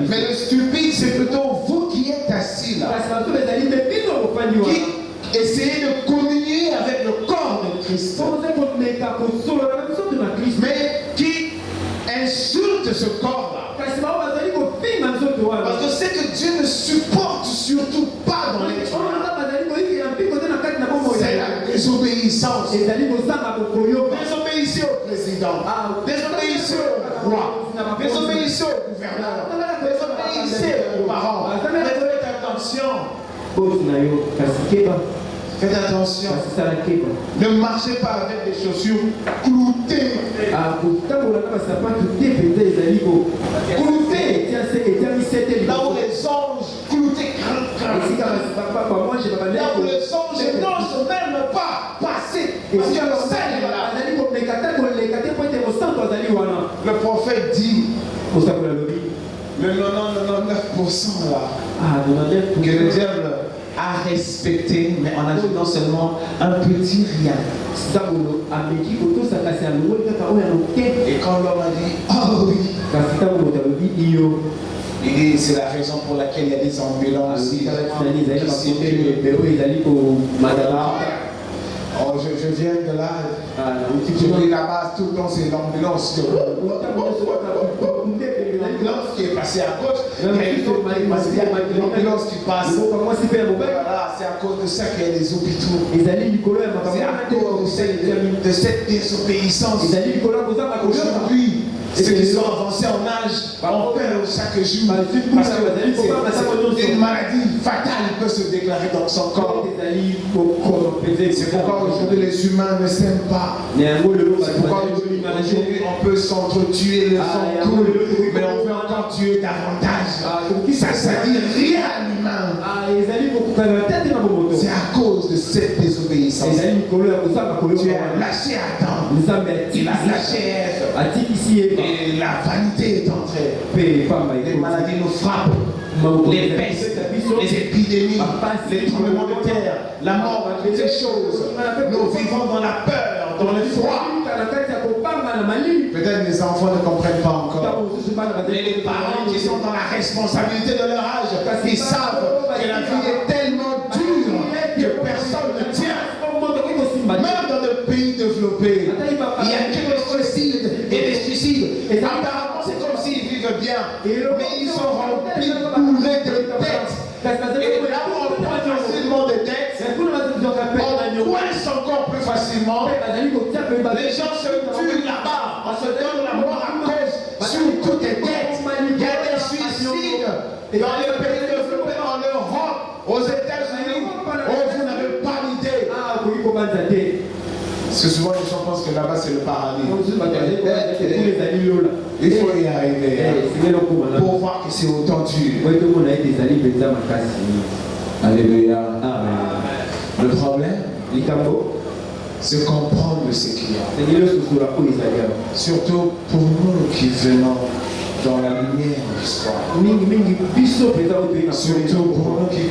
Mais le stupide, c'est plutôt vous qui êtes assis là, qui essayez de communier avec le corps de Christ, mais qui insulte ce corps là. Parce que c'est que Dieu ne supporte surtout pas dans les gens. C'est la désobéissance. Désobéissez au président. Désobéissez au roi. Désobéissez au gouverneur. Désobéissez aux parents. Faites attention. Faites attention. Ne marchez pas avec des chaussures cloutées. Cloutées. Là où les anges cloutés. Là où les anges n'osent même pas passer. Parce que le Seigneur est là. Le prophète dit, le 99% là, que le diable a respecté, mais en ajoutant seulement un petit rien. Et quand l'homme a dit, oh oui, il dit, c'est la raison pour laquelle il y a des ambulances ici. Oh, je viens de là. Je vais là-bas, tout le temps c'est l'ambulance. L'ambulance qui est passée à gauche, l'ambulance qui passe. Voilà, c'est à cause de ça qu'il y a des hôpitaux. C'est à cause de cette désobéissance. Aujourd'hui, ceux qui sont avancés en âge, on perd chaque jour. Parce que une maladie fatale peut se déclarer dans son corps. C'est pourquoi aujourd'hui les humains ne s'aiment pas. C'est pourquoi aujourd'hui on peut s'entretuer, le sang coule, mais on veut encore tuer davantage. Ça ne dit rien à l'humain. C'est à cause de cette désobéissance. Tu as lâché Adam, tu as lâché Ève, et la vanité est entrée. Les maladies nous frappent. les pestes, les épidémies, les tremblements de terre, la mort, toutes ces choses. Nous vivons dans la peur, dans le froid. Peut-être les enfants ne comprennent pas encore. Mais les parents qui sont dans la responsabilité de leur âge, ils savent que la vie est tellement dure que personne ne tient. Même dans le pays développé, il n'y a que des suicides et des suicides. Apparemment, c'est comme s'ils vivent bien, mais ils sont remplis bourrés de dettes. Et là où on prend facilement des dettes, on coince encore plus facilement. Les gens se tuent là-bas, on se donne la mort à cause surtout des dettes. Il y a des suicides dans les pays développés, en Europe, aux États-Unis. Oh, vous n'avez pas l'idée. Parce que souvent les gens pensent que là-bas c'est le paradis. Il faut y arriver pour voir que c'est autant dur. Alléluia. Le problème, c'est comprendre ce qu'il y a. Surtout pour nous qui venons dans la lumière de l'histoire. Surtout pour nous qui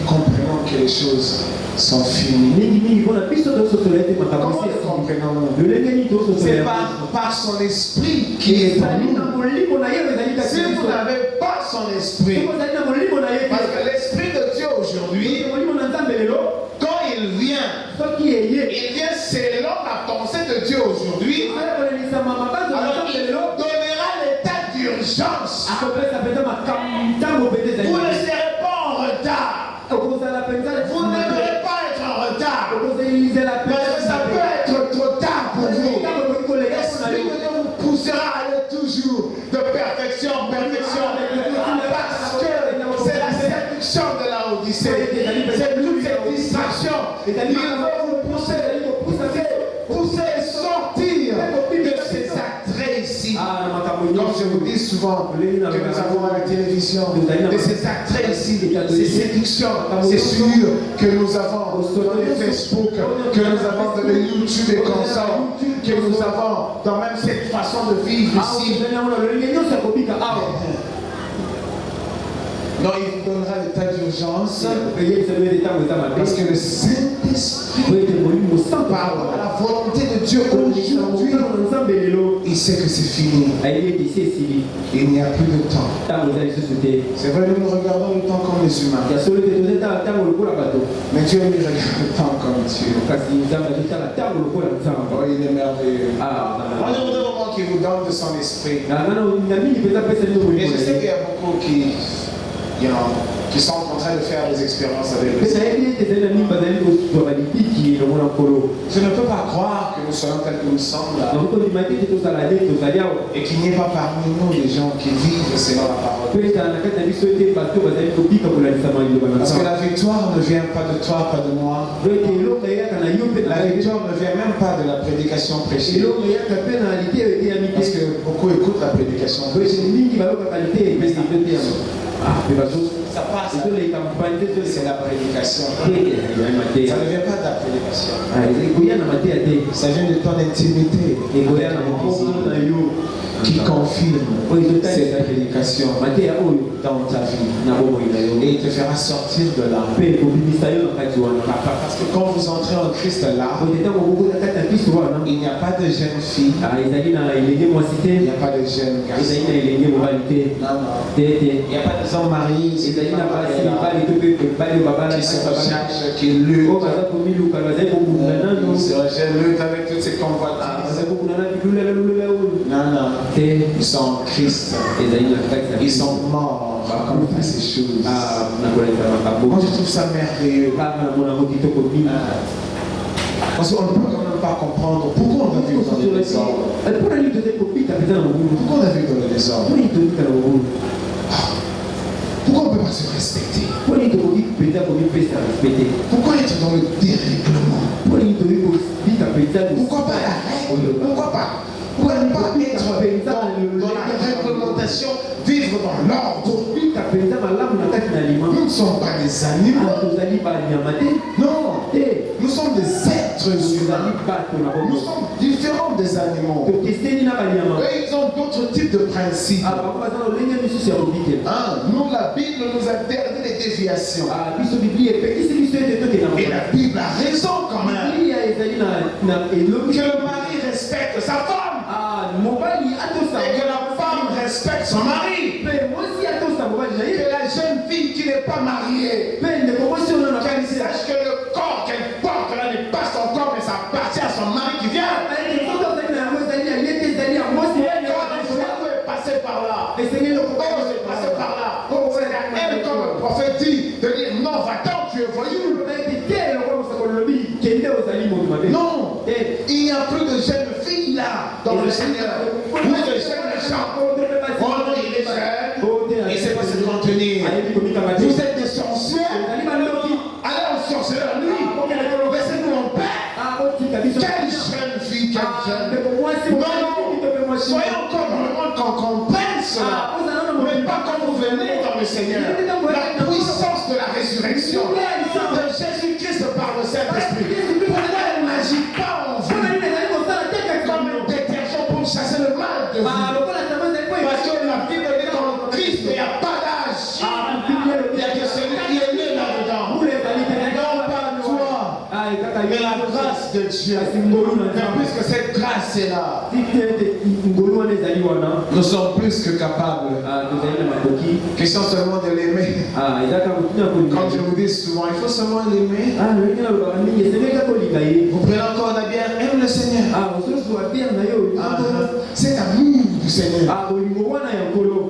comprenons que les choses sont finies. C'est par son esprit qui est en nous. Si vous n'avez pas son esprit, parce que l'esprit de Dieu aujourd'hui, quand il vient selon la pensée de Dieu aujourd'hui. Alors il donnera l'état d'urgence. Vous ne serez pas en retard. Vous n'aimerez pas être en retard. Parce que ça peut être trop tard pour vous. L'esprit de Dieu vous poussera à aller toujours de perfection en perfection. Parce que c'est la séduction de la Odyssée. C'est toutes ces distractions. Il va vous pousser et sortir de ces attraits ici. Comme je vous dis souvent, que nous avons à la télévision, de ces attraits ici, ces séductions, c'est sûr que nous avons dans les Facebook, que nous avons dans les YouTube et consorts, que nous avons dans même cette façon de vivre ici. Non, il vous donnera l'état d'urgence parce que le Saint-Esprit parle à la volonté de Dieu aujourd'hui. Il sait que c'est fini. Il n'y a plus de temps. C'est vrai, nous regardons le temps comme les humains. Mais Dieu lui regarde le temps comme Dieu. Oh, il est merveilleux. Moi, je voudrais vraiment qu'il vous donne de son esprit. Et je sais qu'il y a beaucoup qui sont en train de faire des expériences avec le Seigneur. Je ne peux pas croire que nous soyons tels que nous sommes là. Et qu'il n'y ait pas parmi nous des gens qui vivent selon la parole. Parce que la victoire ne vient pas de toi, pas de moi. La victoire ne vient même pas de la prédication prêchée. Parce que beaucoup écoutent la prédication prêchée. Ça passe. C'est la prédication. Ça ne vient pas de la prédication. Ça vient de ton intimité. Qui confirme cette prédication dans ta vie. Et il te fera sortir de là. Parce que quand vous entrez en Christ là, il n'y a pas de jeunes filles. Il n'y a pas de jeunes garçons. Il n'y a pas de hommes mariés. Qui se recherchent, qui luttent. Ils se luttent avec toutes ces convoitises. Non. Ils sont en Christ. Ils sont morts à accomplir ces choses. Moi je trouve ça merveilleux. Parce qu'on ne peut quand même pas comprendre pourquoi on a vu dans le désordre. Pourquoi on a vu dans le désordre? Pourquoi on ne peut pas se respecter? Pourquoi être dans le dérèglement? Pourquoi pas la règle? Pourquoi pas être dans la réglementation, vivre dans l'ordre? Nous ne sommes pas des animaux. Non, nous sommes des êtres êtres humains. Nous sommes différents des animaux. Eux, ils ont d'autres types de principes. Nous, la Bible nous interdit les déviations. Et la Bible a raison quand même. Que le mari respecte sa femme. Et que la femme respecte son mari. Que la jeune fille qui n'est pas mariée, qu'elle sache que le corps qu'elle porte là n'est pas son corps, mais ça appartient à son mari qui vient. Passer par là. Et Seigneur, le prophète est passé par là. C'est à elle, comme le prophète dit, de dire non, va-t'en, tu es voyou. Non, il n'y a plus de jeunes filles là dans le Seigneur. Ou de jeunes gens. Oh non, il est jeune, il ne sait pas se contenir. Vous êtes des sorcières. Allez aux sorcières la nuit. Laissez-nous en paix. Quelle jeune fille, quelle jeune. Non, soyons comme le monde qu'on comprenne cela. Mais pas quand vous venez dans le Seigneur. La puissance de la résurrection de Jésus-Christ par le Saint-Esprit. Pourquoi elle n'agit pas en vous comme un détergent pour chasser le mal de vous? Parce que la Bible dit qu'en Christ, il n'y a pas d'âge. Il n'y a que celui qui est né là-dedans. Non pas toi, mais la grâce de Dieu. Mais puisque cette grâce est là, nous sommes plus que capables. Question seulement de l'aimer. Comme je vous dis souvent, il faut seulement l'aimer. Vous prenez encore la bière, aime le Seigneur. Cet amour du Seigneur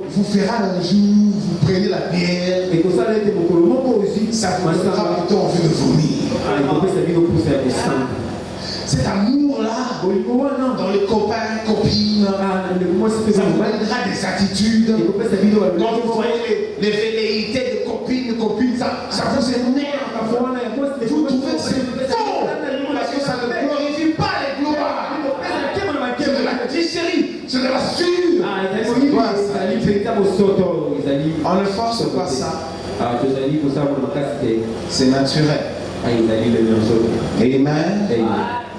vous fera un jour, vous prenez la bière, ça vous donnera plutôt envie de vomir. Cet amour-là, dans les copains, copines, ça vous donnera des attitudes. Quand vous voyez les velléités de copines, ça vous énerve. Vous trouvez que c'est faux, parce que ça ne glorifie pas les gloires. C'est de la tricherie, c'est de la sueur. On ne force pas ça. C'est naturel. Amen.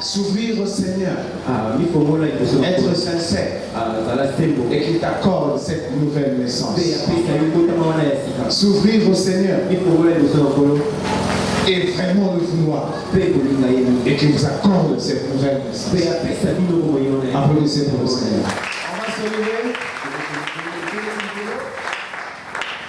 S'ouvrir au Seigneur, être sincère, et qu'il t'accorde cette nouvelle naissance. S'ouvrir au Seigneur et vraiment le vouloir, et qu'il vous accorde cette nouvelle naissance. Applaudissez pour le Seigneur. On va se lever.